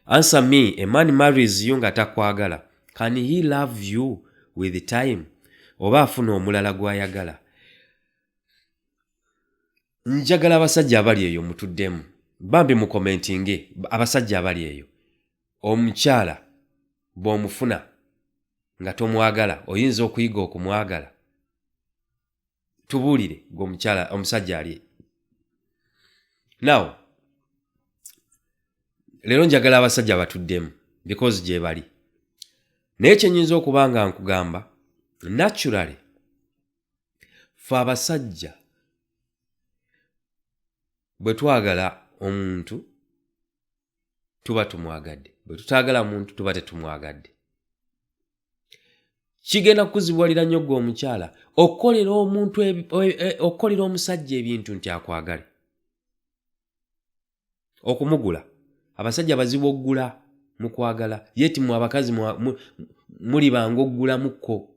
Answer me, a man marries you nga takwagala. Can he love you with time? Oba afuna omulala gw'ayagala? Njagala abasajja abali eyo mutuddemu. Bambi mu commentinge abasajja abali eyo. Omukyala bw'omufuna nga tomwagala, oyinza okuyiga okumwagala. Tubuulire gwe omusajja ali. Now, lero njagala abasajja batuddemu because gye bali. Naye kye nnyinza okuba nga nkugamba, naturally, fe abasajja bwe twagala omuntu tuba tumwagadde. Bwe tutaagala muntu tuba tetumwagadde. Kigenda kukuzibwalira nnyo gwe omukyala okukolera omusajja ebintu nti akwagale. Okumugula. Abasajja bazibu okugula mu kwagala. Yeti mu abakazi muli bangu okugula mukko.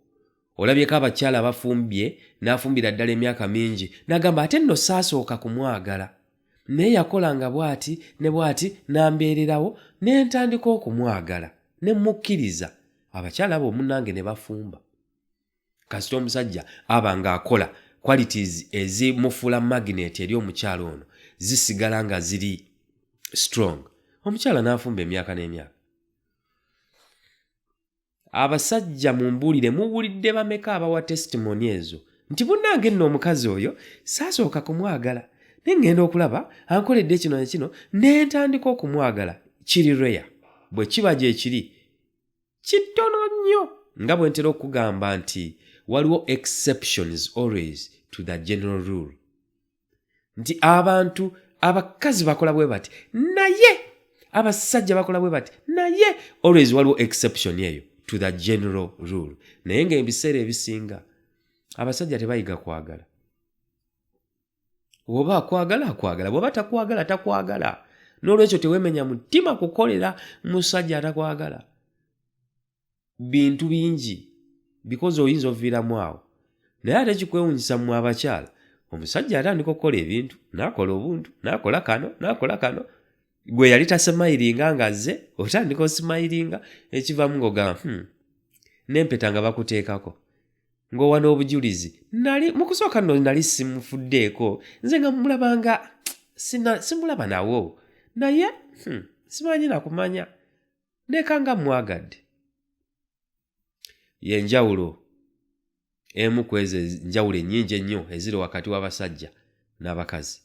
Olabyeko abakyala bafumbye n'afumbira ddala emyaka mingi. N'agamba ate nno saasooka kumwagala. Naye yakolanga bw'ati ne bw'ati n'ambeererawo ne ntandika okumwagala ne mukkiriza. Abakyala abo munnange ne bafumba. Kasita omusajja aba ng'akola qualities ezimufuula magnet eri omukyala ono zisigala nga ziri strong. Omukyala n'afumba emyaka n'emyaka. Abasajja mumbulire muwulidde bameka abawa testimony ezo nti munnange nno omukazi oyo saasooka kumwagala. Nengenda okulaba ankoledde kino nekino ne ntandika okumwagala. Kiri rare. Bwe kiba gye kiri kitono nnyo. Nga bwe ntera okugamba nti waliwo exceptions always to the general rule. Nti abantu abakazi bakola bwe bati naye abasajja bakola bwe bati naye always waliwo exception eyo to the general rule. Naye ng'ebiseera ebisinga abasajja tebayiga kwagala. Oba akwagala, bw'oba takwagala. N'olwekyo teweemenya mutima kukolera musajja atakwagala. Bintu bingi because oyinza oviiramu awo. Naye ate kikwewuunyisa mu abakyala. Omusajja atandika okukola ebintu, n'akola obuntu, n'akola kano. Gwe yali tasemayiringa ng'azze, otandika osimayiringa ekivaamu ng'ogamba n'empeta nga bakuteekako. Ng'owa n'obujulizi. Mu kusooka nno nali simufuddeeko. Nze nga mulabanga simulaba nawo. Naye simanyi nakumanya. Nekanga mwagadde. Yenjawulo emu kweze njawulo ennyingi ennyo eziri wakati w'abasajja n'abakazi.